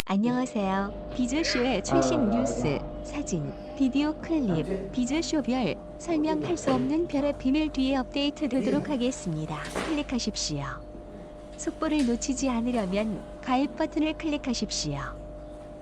안녕하세요. 비즈쇼의 최신 뉴스, 사진, 비디오 클립, 비즈쇼별, 설명할 수 없는 별의 비밀 뒤에 업데이트 되도록 하겠습니다. 클릭하십시오. 속보를 놓치지 않으려면 가입 버튼을 클릭하십시오.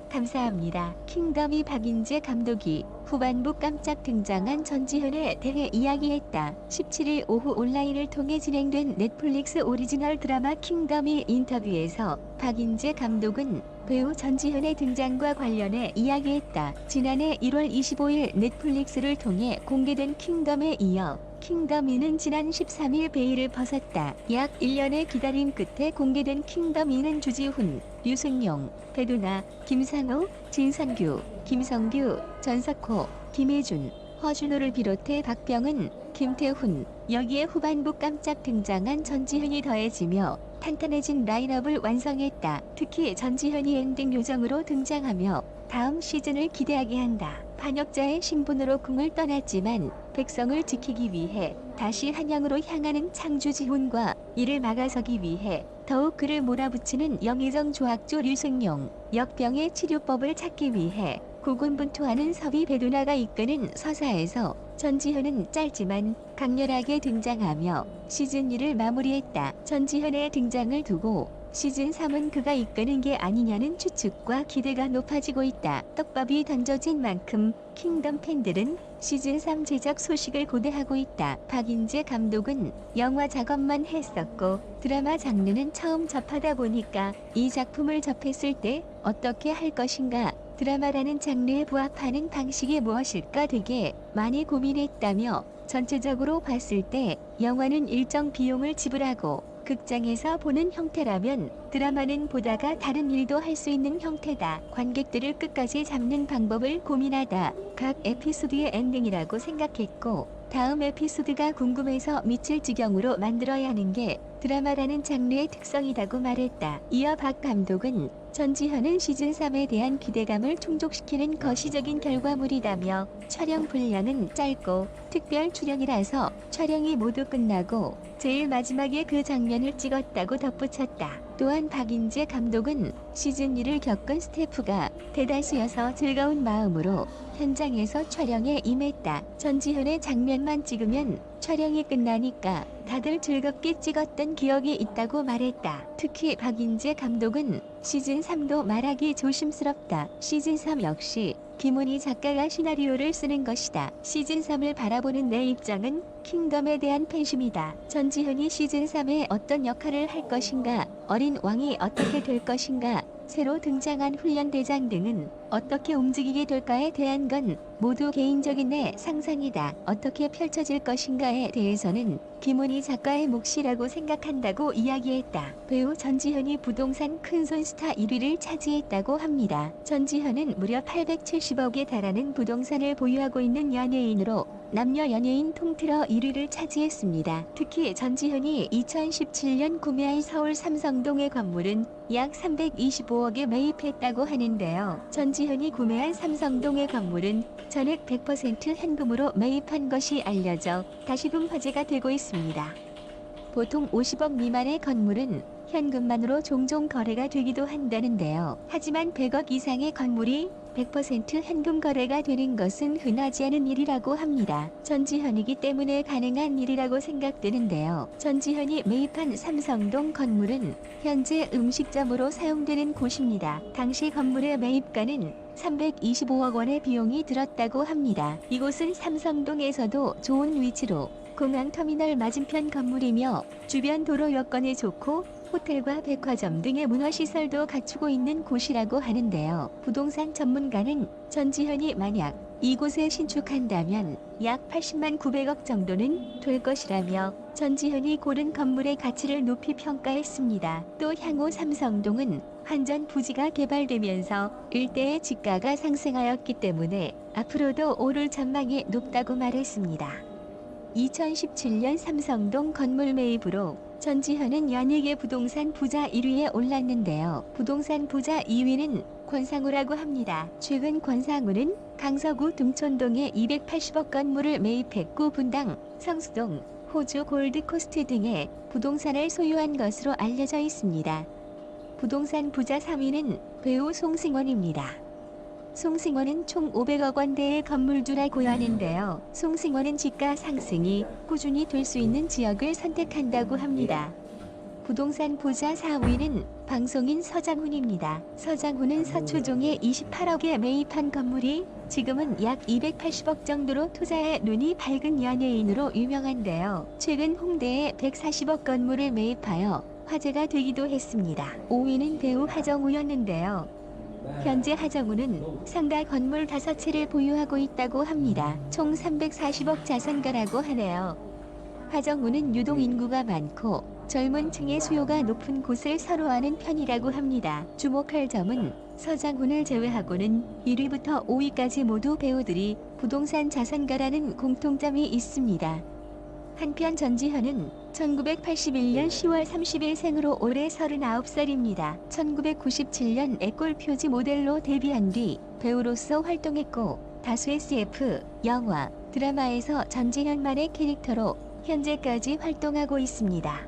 감사합니다. 킹덤이 박인재 감독이 후반부 깜짝 등장한 전지현에 대해 이야기했다. 17일 오후 온라인을 통해 진행된 넷플릭스 오리지널 드라마 킹덤이 인터뷰에서 박인재 감독은 배우 전지현의 등장과 관련해 이야기했다. 지난해 1월 25일 넷플릭스를 통해 공개된 킹덤에 이어 킹덤2는 지난 13일 베일을 벗었다. 약 1년의 기다림 끝에 공개된 킹덤2는 주지훈, 류승룡, 배두나, 김상우, 진선규, 김성규, 전석호, 김혜준, 허준호를 비롯해 박병은, 김태훈, 여기에 후반부 깜짝 등장한 전지현이 더해지며 탄탄해진 라인업을 완성했다. 특히 전지현이 엔딩 요정으로 등장하며 다음 시즌을 기대하게 한다. 반역자의 신분으로 궁을 떠났지만 백성을 지키기 위해 다시 한양으로 향하는 창주지훈과 이를 막아서기 위해 더욱 그를 몰아붙이는 영의정 조학조 류승룡, 역병의 치료법을 찾기 위해 고군분투하는 서비 배두나가 이끄는 서사에서 전지현은 짧지만 강렬하게 등장하며 시즌1을 마무리했다. 전지현의 등장을 두고 시즌3은 그가 이끄는 게 아니냐는 추측과 기대가 높아지고 있다. 떡밥이 던져진 만큼 킹덤 팬들은 시즌3 제작 소식을 고대하고 있다. 박인재 감독은 영화 작업만 했었고 드라마 장르는 처음 접하다 보니까 이 작품을 접했을 때 어떻게 할 것인가, 드라마라는 장르에 부합하는 방식이 무엇일까 되게 많이 고민했다며 전체적으로 봤을 때 영화는 일정 비용을 지불하고 극장에서 보는 형태라면 드라마는 보다가 다른 일도 할 수 있는 형태다. 관객들을 끝까지 잡는 방법을 고민하다 각 에피소드의 엔딩이라고 생각했고 다음 에피소드가 궁금해서 미칠 지경으로 만들어야 하는 게 드라마라는 장르의 특성이라고 말했다. 이어 박 감독은 전지현은 시즌3에 대한 기대감을 충족시키는 거시적인 결과물이다며 촬영 분량은 짧고 특별 출연이라서 촬영이 모두 끝나고 제일 마지막에 그 장면을 찍었다고 덧붙였다. 또한 박인재 감독은 시즌2를 겪은 스태프가 대다수여서 즐거운 마음으로 현장에서 촬영에 임했다. 전지현의 장면만 찍으면 촬영이 끝나니까 다들 즐겁게 찍었던 기억이 있다고 말했다. 특히 박인재 감독은 시즌3도 말하기 조심스럽다. 시즌3 역시 김훈희 작가가 시나리오를 쓰는 것이다. 시즌3을 바라보는 내 입장은 킹덤에 대한 팬심이다. 전지현이 시즌3에 어떤 역할을 할 것인가, 어린 왕이 어떻게 될 것인가, 새로 등장한 훈련대장 등은 어떻게 움직이게 될까에 대한 건 모두 개인적인 내 상상이다. 어떻게 펼쳐질 것인가에 대해서는 김훈희 작가의 몫이라고 생각한다고 이야기했다. 배우 전지현이 부동산 큰손 스타 1위를 차지했다고 합니다. 전지현은 무려 870억에 달하는 부동산을 보유하고 있는 연예인으로 남녀 연예인 통틀어 1위를 차지했습니다. 특히 전지현이 2017년 구매한 서울 삼성동의 건물은 약 325억에 매입했다고 하는데요. 전지현이 구매한 삼성동의 건물은 전액 100% 현금으로 매입한 것이 알려져 다시금 화제가 되고 있습니다. 보통 50억 미만의 건물은 현금만으로 종종 거래가 되기도 한다는데요. 하지만 100억 이상의 건물이 100% 현금 거래가 되는 것은 흔하지 않은 일이라고 합니다. 전지현이기 때문에 가능한 일이라고 생각되는데요. 전지현이 매입한 삼성동 건물은 현재 음식점으로 사용되는 곳입니다. 당시 건물의 매입가는 325억 원의 비용이 들었다고 합니다. 이곳은 삼성동에서도 좋은 위치로 공항터미널 맞은편 건물이며 주변 도로 여건이 좋고 호텔과 백화점 등의 문화시설도 갖추고 있는 곳이라고 하는데요. 부동산 전문가는 전지현이 만약 이곳에 신축한다면 약 80만 900억 정도는 될 것이라며 전지현이 고른 건물의 가치를 높이 평가했습니다. 또 향후 삼성동은 한전 부지가 개발되면서 일대의 지가가 상승하였기 때문에 앞으로도 오를 전망이 높다고 말했습니다. 2017년 삼성동 건물 매입으로 전지현은 연예계 부동산 부자 1위에 올랐는데요. 부동산 부자 2위는 권상우라고 합니다. 최근 권상우는 강서구 둥촌동에 280억 건물을 매입했고 분당, 성수동, 호주 골드코스트 등의 부동산을 소유한 것으로 알려져 있습니다. 부동산 부자 3위는 배우 송승헌입니다. 송승헌은 총 500억 원대의 건물주라고 하는데요. 송승헌은 집가 상승이 꾸준히 될 수 있는 지역을 선택한다고 합니다. 부동산 부자 4위는 방송인 서장훈입니다. 서장훈은 서초동에 28억에 매입한 건물이 지금은 약 280억 정도로 투자에 눈이 밝은 연예인으로 유명한데요. 최근 홍대에 140억 건물을 매입하여 화제가 되기도 했습니다. 5위는 배우 하정우였는데요. 현재 하정우는 상가 건물 5채를 보유하고 있다고 합니다. 총 340억 자산가라고 하네요. 하정우는 유독 인구가 많고 젊은 층의 수요가 높은 곳을 선호하는 편이라고 합니다. 주목할 점은 서장훈을 제외하고는 1위부터 5위까지 모두 배우들이 부동산 자산가라는 공통점이 있습니다. 한편 전지현은 1981년 10월 30일생으로 올해 39살입니다. 1997년 애골 표지 모델로 데뷔한 뒤 배우로서 활동했고 다수 SF, 영화, 드라마에서 전지현만의 캐릭터로 현재까지 활동하고 있습니다.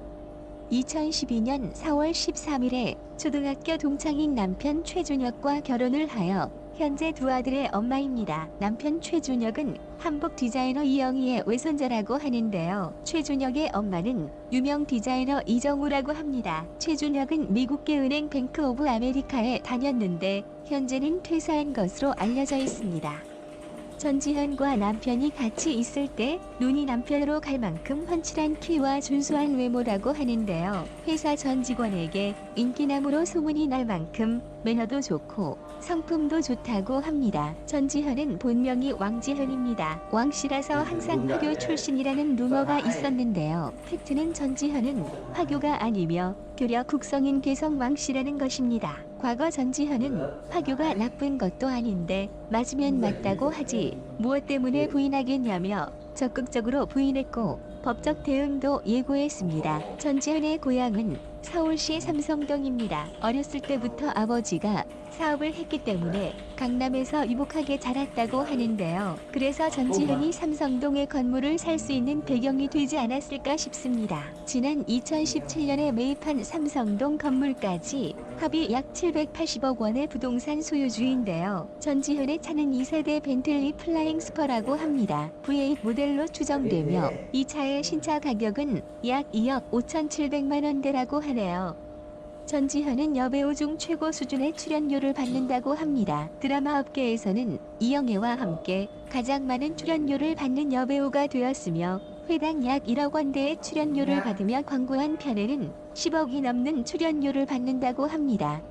2012년 4월 13일에 초등학교 동창인 남편 최준혁과 결혼을 하여 현재 두 아들의 엄마입니다. 남편 최준혁은 한복 디자이너 이영희의 외손자라고 하는데요. 최준혁의 엄마는 유명 디자이너 이정우라고 합니다. 최준혁은 미국계 은행 뱅크 오브 아메리카에 다녔는데 현재는 퇴사한 것으로 알려져 있습니다. 전지현과 남편이 같이 있을 때 눈이 남편으로 갈 만큼 훤칠한 키와 준수한 외모라고 하는데요. 회사 전 직원에게 인기남으로 소문이 날 만큼 매너도 좋고 성품도 좋다고 합니다. 전지현은 본명이 왕지현입니다. 왕씨라서 항상 화교 출신이라는 루머가 있었는데요. 팩트는 전지현은 화교가 아니며 교력 국성인 개성 왕씨라는 것입니다. 과거 전지현은 화교가 나쁜 것도 아닌데 맞으면 맞다고 하지 무엇 때문에 부인하겠냐며 적극적으로 부인했고 법적 대응도 예고했습니다. 전지현의 고향은 서울시 삼성동입니다. 어렸을 때부터 아버지가 사업을 했기 때문에 강남에서 유복하게 자랐다고 하는데요. 그래서 전지현이 삼성동의 건물을 살 수 있는 배경이 되지 않았을까 싶습니다. 지난 2017년에 매입한 삼성동 건물까지 합이 약 780억 원의 부동산 소유주인데요. 전지현의 차는 2세대 벤틀리 플라잉 스퍼라고 합니다. V8 모델로 추정되며 이 차의 신차 가격은 약 2억 5,700만 원대라고 하네요. 전지현은 여배우 중 최고 수준의 출연료를 받는다고 합니다. 드라마 업계에서는 이영애와 함께 가장 많은 출연료를 받는 여배우가 되었으며 회당 약 1억 원대의 출연료를 받으며 광고 한 편에는 10억이 넘는 출연료를 받는다고 합니다.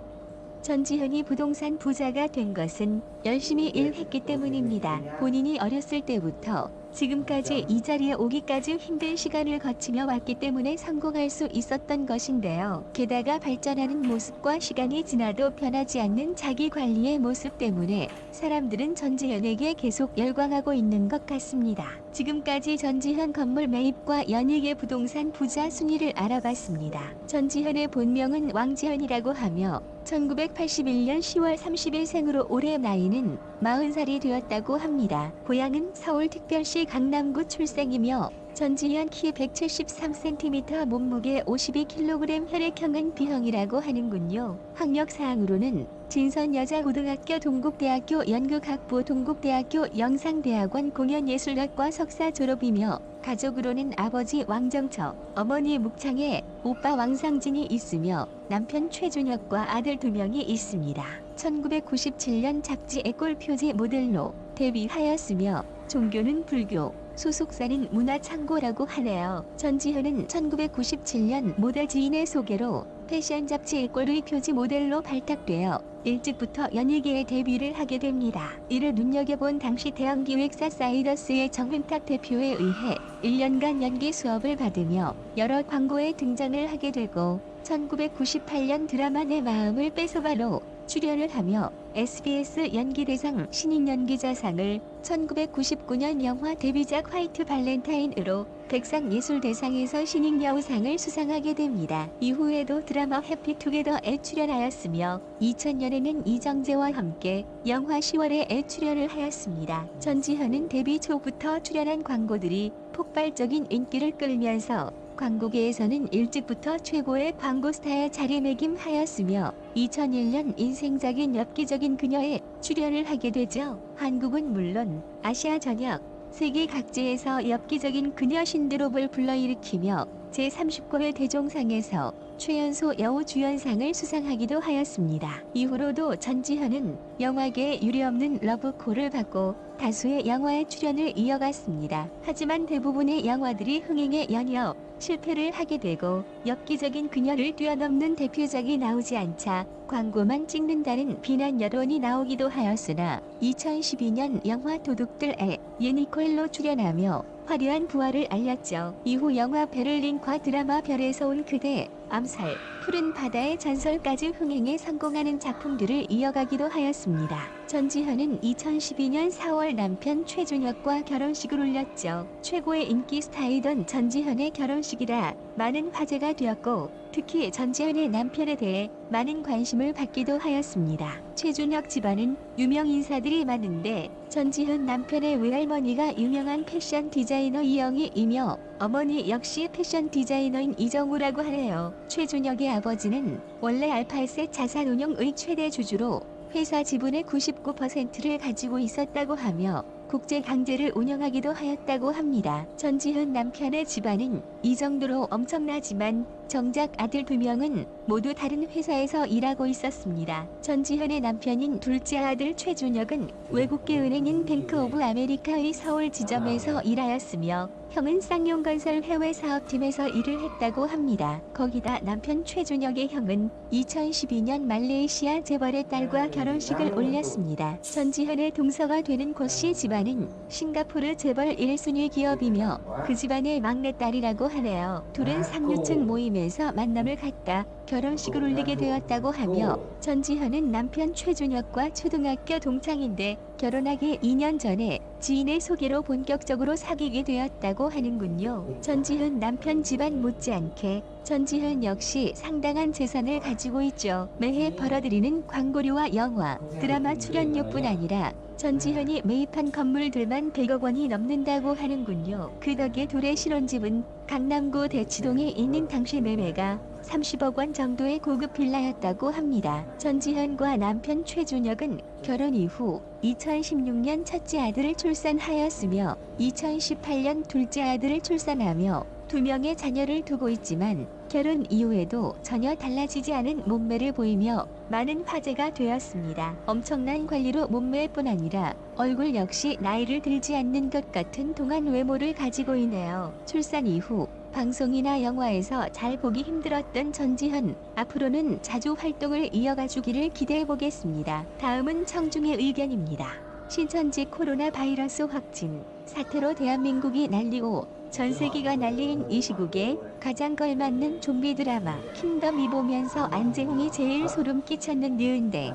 전지현이 부동산 부자가 된 것은 열심히 일했기 때문입니다. 본인이 어렸을 때부터 지금까지 이 자리에 오기까지 힘든 시간을 거치며 왔기 때문에 성공할 수 있었던 것인데요. 게다가 발전하는 모습과 시간이 지나도 변하지 않는 자기 관리의 모습 때문에 사람들은 전지현에게 계속 열광하고 있는 것 같습니다. 지금까지 전지현 건물 매입과 연예계 부동산 부자 순위를 알아봤습니다. 전지현의 본명은 왕지현이라고 하며 1981년 10월 30일생으로 올해 나이는 40살이 되었다고 합니다. 고향은 서울특별시 강남구 출생이며 전지현 키 173cm, 몸무게 52kg, 혈액형은 B형이라고 하는군요. 학력사항으로는 진선여자고등학교, 동국대학교 연극학부, 동국대학교 영상대학원 공연예술학과 석사 졸업이며 가족으로는 아버지 왕정처, 어머니 묵창에 오빠 왕상진이 있으며 남편 최준혁과 아들 2명이 있습니다. 1997년 잡지 애골 표지 모델로 데뷔하였으며 종교는 불교, 소속사는 문화창고라고 하네요. 전지현은 1997년 모델 지인의 소개로 패션 잡지 애골의 표지 모델로 발탁되어 일찍부터 연예계에 데뷔를 하게 됩니다. 이를 눈여겨본 당시 대형기획사 사이더스의 정훈탁 대표에 의해 1년간 연기 수업을 받으며 여러 광고에 등장을 하게 되고 1998년 드라마 내 마음을 뺏어봐로 출연을 하며 SBS 연기대상 신인연기자상을 1999년 영화 데뷔작 화이트 발렌타인으로 백상예술대상에서 신인여우상을 수상하게 됩니다. 이후에도 드라마 해피투게더에 출연하였으며 2000년에는 이정재와 함께 영화 10월에 출연을 하였습니다. 전지현은 데뷔 초부터 출연한 광고들이 폭발적인 인기를 끌면서 광고계에서는 일찍부터 최고의 광고 스타에 자리매김하였으며 2001년 인생작인 엽기적인 그녀에 출연을 하게 되죠. 한국은 물론 아시아 전역 세계 각지에서 엽기적인 그녀 신드롬을 불러일으키며 제39회 대종상에서 최연소 여우 주연상을 수상하기도 하였습니다. 이후로도 전지현은 영화계에 유례없는 러브콜을 받고 다수의 영화에 출연을 이어갔습니다. 하지만 대부분의 영화들이 흥행에 연이어 실패를 하게 되고 엽기적인 그녀를 뛰어넘는 대표작이 나오지 않자 광고만 찍는다는 비난 여론이 나오기도 하였으나 2012년 영화 도둑들에 예니콜로 출연하며 화려한 부활을 알렸죠. 이후 영화 베를린과 드라마 별에서 온 그대, 암살, 푸른 바다의 전설까지 흥행에 성공하는 작품들을 이어가기도 하였습니다. 전지현은 2012년 4월 남편 최준혁과 결혼식을 올렸죠. 최고의 인기 스타이던 전지현의 결혼식이라 많은 화제가 되었고 특히 전지현의 남편에 대해 많은 관심을 받기도 하였습니다. 최준혁 집안은 유명 인사들이 많은데 전지현 남편의 외할머니가 유명한 패션 디자이너 이영희이며 어머니 역시 패션 디자이너인 이정우라고 하네요. 최준혁의 아버지는 원래 알팔셋 자산운용의 최대 주주로 회사 지분의 99%를 가지고 있었다고 하며 국제 강제를 운영하기도 하였다고 합니다. 전지현 남편의 집안은 이 정도로 엄청나지만 정작 아들 2명은 모두 다른 회사에서 일하고 있었습니다. 전지현의 남편인 둘째 아들 최준혁은 외국계 은행인 뱅크 오브 아메리카의 서울 지점에서 일하였으며 형은 쌍용건설 해외 사업팀에서 일을 했다고 합니다. 거기다 남편 최준혁의 형은 2012년 말레이시아 재벌의 딸과 결혼식을 올렸습니다. 전지현의 동서가 되는 고씨 집안은 싱가포르 재벌 1순위 기업이며 그 집안의 막내딸이라고 하네요. 둘은 상류층 모임에서 만남을 갖다 결혼식을 올리게 되었다고 하며 전지현은 남편 최준혁과 초등학교 동창인데 결혼하기 2년 전에 지인의 소개로 본격적으로 사귀게 되었다고 하는군요. 전지현 남편 집안 못지않게 전지현 역시 상당한 재산을 가지고 있죠. 매해 벌어들이는 광고료와 영화, 드라마 출연료뿐 아니라 전지현이 매입한 건물들만 100억 원이 넘는다고 하는군요. 그 덕에 둘의 신혼집은 강남구 대치동에 있는 당시 매매가 30억 원 정도의 고급 빌라였다고 합니다. 전지현과 남편 최준혁은 결혼 이후 2016년 첫째 아들을 출산하였으며 2018년 둘째 아들을 출산하며 2명의 자녀를 두고 있지만 결혼 이후에도 전혀 달라지지 않은 몸매를 보이며 많은 화제가 되었습니다. 엄청난 관리로 몸매뿐 아니라 얼굴 역시 나이를 들지 않는 것 같은 동안 외모를 가지고 있네요. 출산 이후 방송이나 영화에서 잘 보기 힘들었던 전지현, 앞으로는 자주 활동을 이어가 주기를 기대해 보겠습니다. 다음은 청중의 의견입니다. 신천지 코로나 바이러스 확진 사태로 대한민국이 난리고 전 세계가 난리인 이 시국에 가장 걸맞는 좀비 드라마 킹덤이 보면서 안재홍이 제일 소름 끼쳤는 느은데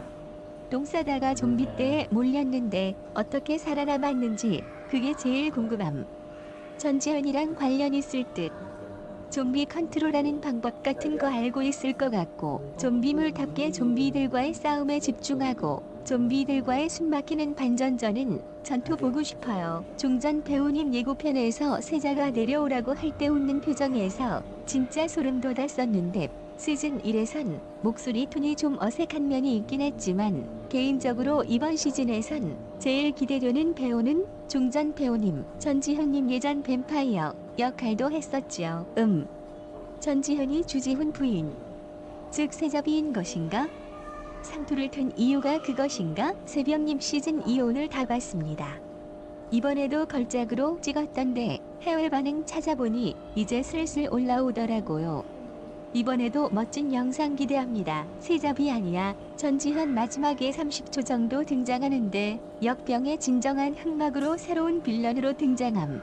똥 싸다가 좀비 떼에 몰렸는데 어떻게 살아남았는지 그게 제일 궁금함. 전지현이랑 관련 있을 듯. 좀비 컨트롤하는 방법 같은 거 알고 있을 것 같고 좀비물답게 좀비들과의 싸움에 집중하고 좀비들과의 숨막히는 반전전은 전투 보고 싶어요. 종전 배우님 예고편에서 세자가 내려오라고 할 때 웃는 표정에서 진짜 소름 돋았었는데 시즌 1에선 목소리 톤이 좀 어색한 면이 있긴 했지만 개인적으로 이번 시즌에선 제일 기대되는 배우는 종전 배우님 전지현님 예전 뱀파이어 역할도 했었죠. 전지현이 주지훈 부인 즉 세자비인 것인가? 상투를 튼 이유가 그것인가? 새벽님 시즌 2 오늘 다 봤습니다. 이번에도 걸작으로 찍었던데 해외 반응 찾아보니 이제 슬슬 올라오더라고요. 이번에도 멋진 영상 기대합니다. 세자비 아니야. 전지현 마지막에 30초 정도 등장하는데 역병의 진정한 흑막으로 새로운 빌런으로 등장함.